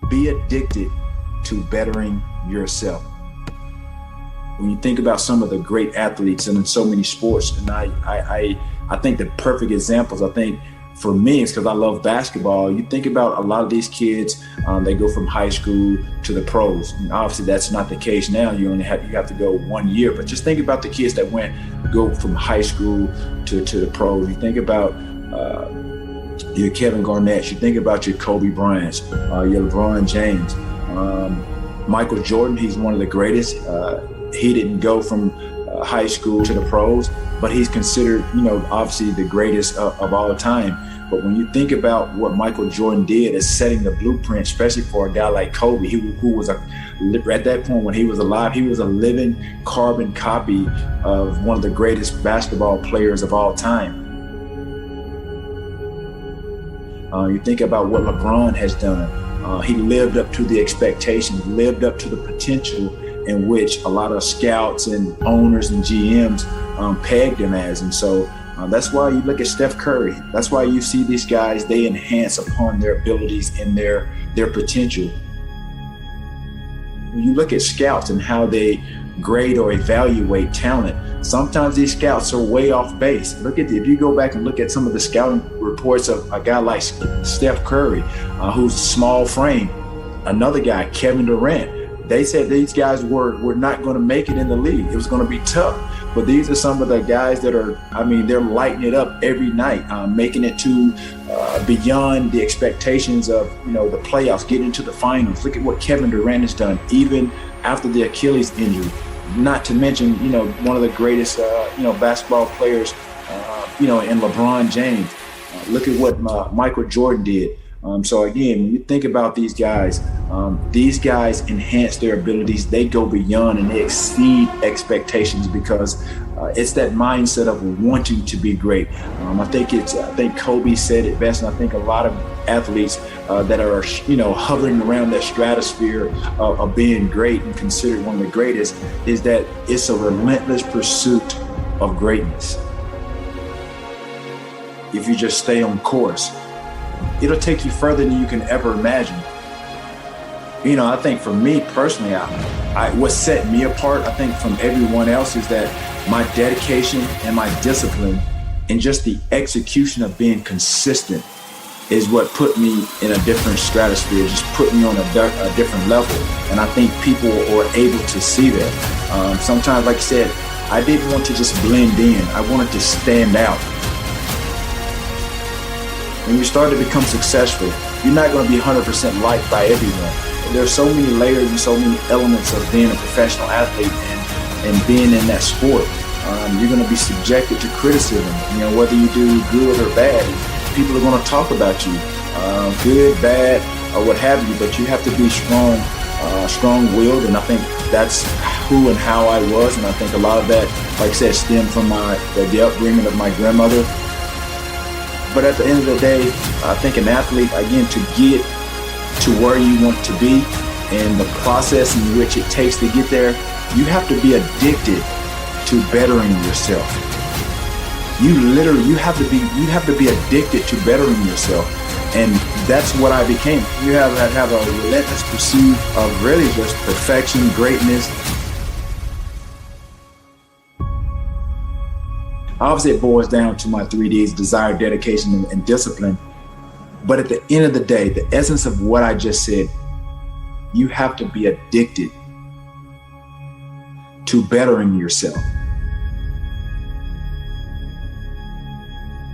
Be addicted to bettering yourself. When you think about some of the great athletes and in so many sports, and I think the perfect examples, I think for me, it's because I love basketball. You think about a lot of these kids, they go from high school to the pros. And obviously, that's not the case now. You have to go 1 year. But just think about the kids that go from high school to the pros. You think about your Kevin Garnett. You think about your Kobe Bryants, your LeBron James, Michael Jordan. He's one of the greatest. He didn't go from high school to the pros, but he's considered, obviously the greatest of all time. But when you think about what Michael Jordan did as setting the blueprint, especially for a guy like Kobe, who was at that point when he was alive, he was a living carbon copy of one of the greatest basketball players of all time. You think about what LeBron has done. He lived up to the expectations, lived up to the potential in which a lot of scouts and owners and GMs pegged him as. And so that's why you look at Steph Curry. That's why you see these guys, they enhance upon their abilities and their potential. When you look at scouts and how they grade or evaluate talent, sometimes these scouts are way off base. If you go back and look at some of the scouting reports of a guy like Steph Curry, who's small frame, another guy, Kevin Durant, they said these guys were not going to make it in the league. It was going to be tough. But these are some of the guys that they're lighting it up every night, making it to beyond the expectations of, the playoffs, getting into the finals. Look at what Kevin Durant has done, even after the Achilles injury. Not to mention, one of the greatest, basketball players, in LeBron James. Look at what Michael Jordan did. So again, when you think about these guys enhance their abilities. They go beyond and they exceed expectations because it's that mindset of wanting to be great. I think Kobe said it best, and I think a lot of athletes that are, hovering around that stratosphere of being great and considered one of the greatest, is that it's a relentless pursuit of greatness. If you just stay on course, it'll take you further than you can ever imagine. I think for me personally, what set me apart, I think from everyone else, is that my dedication and my discipline and just the execution of being consistent is what put me in a different stratosphere, just put me on a different level. And I think people were able to see that. Sometimes, like I said, I didn't want to just blend in. I wanted to stand out. When you start to become successful, you're not going to be 100% liked by everyone. There's so many layers and so many elements of being a professional athlete and being in that sport. You're going to be subjected to criticism. Whether you do good or bad, people are going to talk about you, good, bad, or what have you. But you have to be strong-willed, and I think that's who and how I was. And I think a lot of that, like I said, stemmed from the upbringing of my grandmother. But at the end of the day, I think an athlete, again, to get to where you want to be and the process in which it takes to get there, you have to be addicted to bettering yourself. You have to be addicted to bettering yourself. And that's what I became. You have a relentless pursuit of really just perfection, greatness. Obviously, it boils down to my 3Ds: desire, dedication, and discipline. But at the end of the day, the essence of what I just said, you have to be addicted to bettering yourself.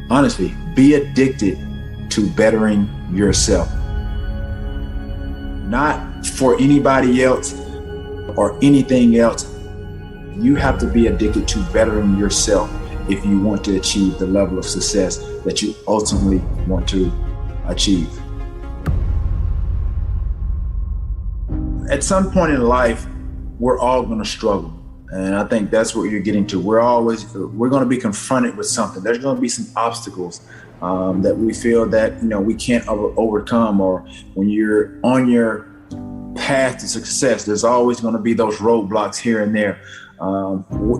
Honestly, be addicted to bettering yourself. Not for anybody else or anything else. You have to be addicted to bettering yourself if you want to achieve the level of success that you ultimately want to achieve. At some point in life, we're all going to struggle. And I think that's what you're getting to. We're going to be confronted with something. There's going to be some obstacles that we feel that, we can't overcome. Or when you're on your path to success, there's always going to be those roadblocks here and there.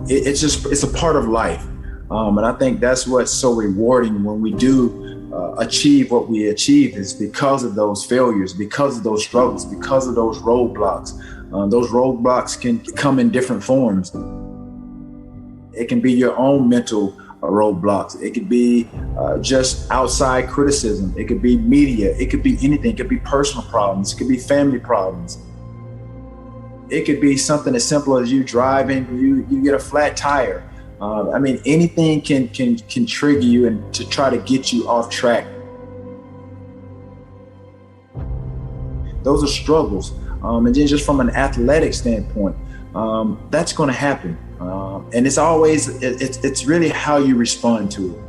It's a part of life. And I think that's what's so rewarding when we do achieve what we achieve is because of those failures, because of those struggles, because of those roadblocks. Those roadblocks can come in different forms. It can be your own mental roadblocks. It could be just outside criticism. It could be media. It could be anything. It could be personal problems. It could be family problems. It could be something as simple as you driving, you get a flat tire. Anything can trigger you and to try to get you off track. Those are struggles. And then just from an athletic standpoint, that's going to happen. And it's really how you respond to it.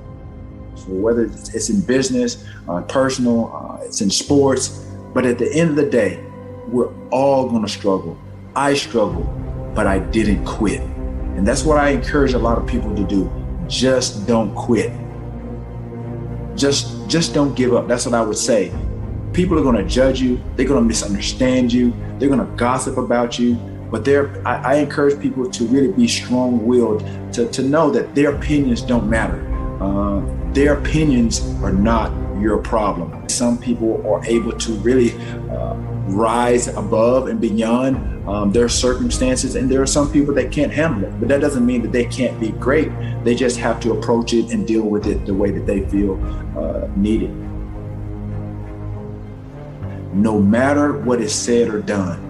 So whether it's in business, personal, it's in sports, but at the end of the day, we're all going to struggle. I struggled, but I didn't quit. And that's what I encourage a lot of people to do. Just don't quit. Just don't give up. That's what I would say. People are going to judge you. They're going to misunderstand you. They're going to gossip about you. But I encourage people to really be strong-willed, to know that their opinions don't matter. Their opinions are not your problem. Some people are able to really rise above and beyond their circumstances, and there are some people that can't handle it. But that doesn't mean that they can't be great. They just have to approach it and deal with it the way that they feel needed. No matter what is said or done,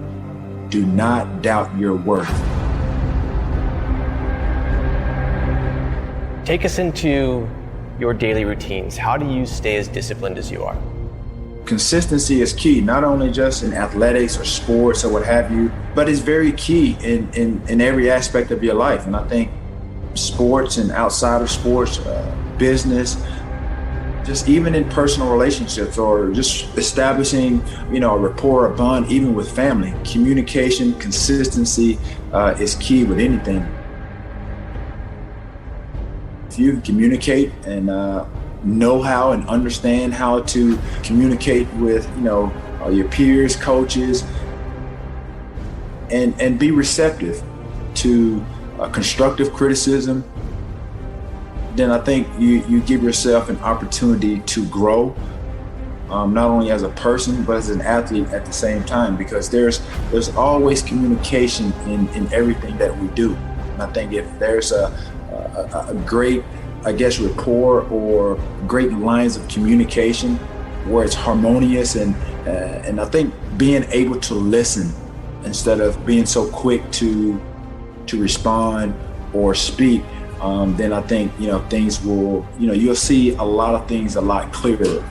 do not doubt your worth. Take us into your daily routines. How do you stay as disciplined as you are? Consistency is key, not only just in athletics or sports or what have you, but it's very key in every aspect of your life. And I think sports and outside of sports, business, just even in personal relationships or just establishing, a rapport, a bond, even with family, communication, consistency is key with anything. If you can communicate and know how and understand how to communicate with, your peers, coaches, and be receptive to constructive criticism, then I think you give yourself an opportunity to grow, not only as a person, but as an athlete at the same time, because there's always communication in everything that we do. And I think if there's a great, rapport or great lines of communication where it's harmonious and I think being able to listen instead of being so quick to respond or speak, then I think, things will, you'll see a lot of things a lot clearer.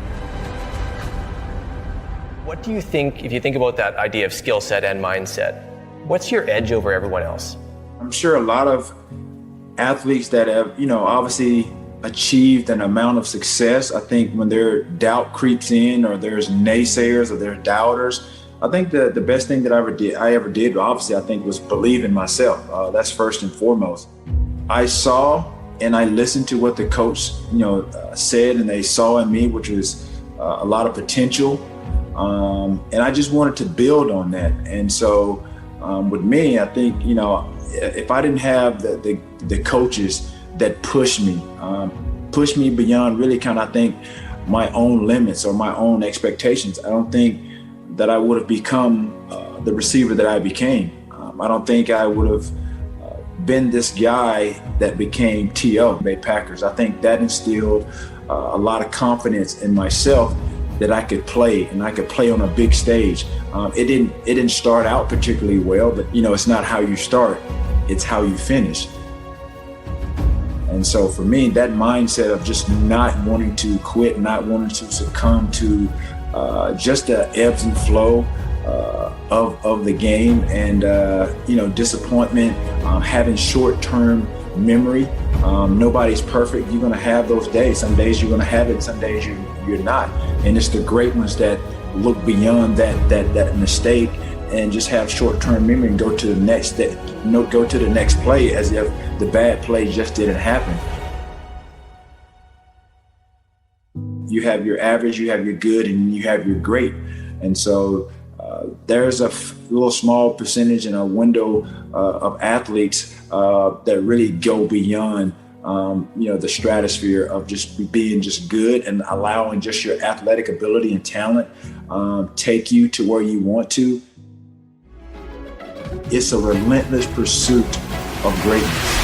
What do you think, if you think about that idea of skill set and mindset, what's your edge over everyone else? I'm sure a lot of athletes that have, obviously achieved an amount of success, I think when their doubt creeps in or there's naysayers or there's doubters, I think the best thing that I ever did, obviously, I think was believe in myself. That's first and foremost. I saw and I listened to what the coach, said, and they saw in me, which was a lot of potential. And I just wanted to build on that. And so with me, I think, if I didn't have the coaches that pushed me beyond really kind of, I think, my own limits or my own expectations, I don't think that I would have become the receiver that I became. I don't think I would have been this guy that became T.O. Bay Packers. I think that instilled a lot of confidence in myself that I could play, and I could play on a big stage. It didn't start out particularly well, but it's not how you start, it's how you finish. And so for me, that mindset of just not wanting to quit, not wanting to succumb to just the ebbs and flow of the game, and disappointment, having short-term memory. Nobody's perfect. You're going to have those days. Some days you're going to have it, some days you're not. And it's the great ones that look beyond that mistake and just have short-term memory and go to the next play as if the bad play just didn't happen. You have your average, you have your good, and you have your great. And so there's a little small percentage and a window of athletes that really go beyond the stratosphere of just being just good and allowing just your athletic ability and talent take you to where you want to. It's a relentless pursuit of greatness.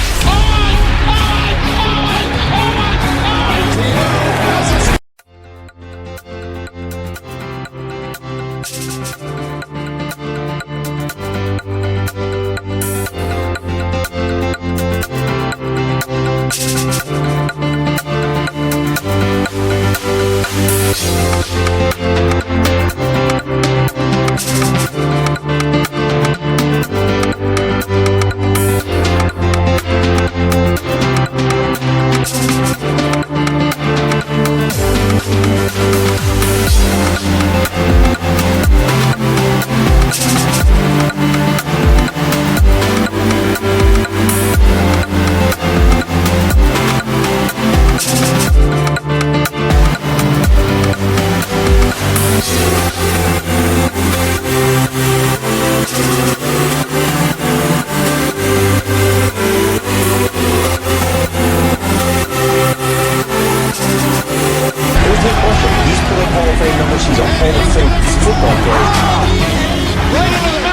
Hall of Fame numbers. He's a Hall of Fame football player. Right into the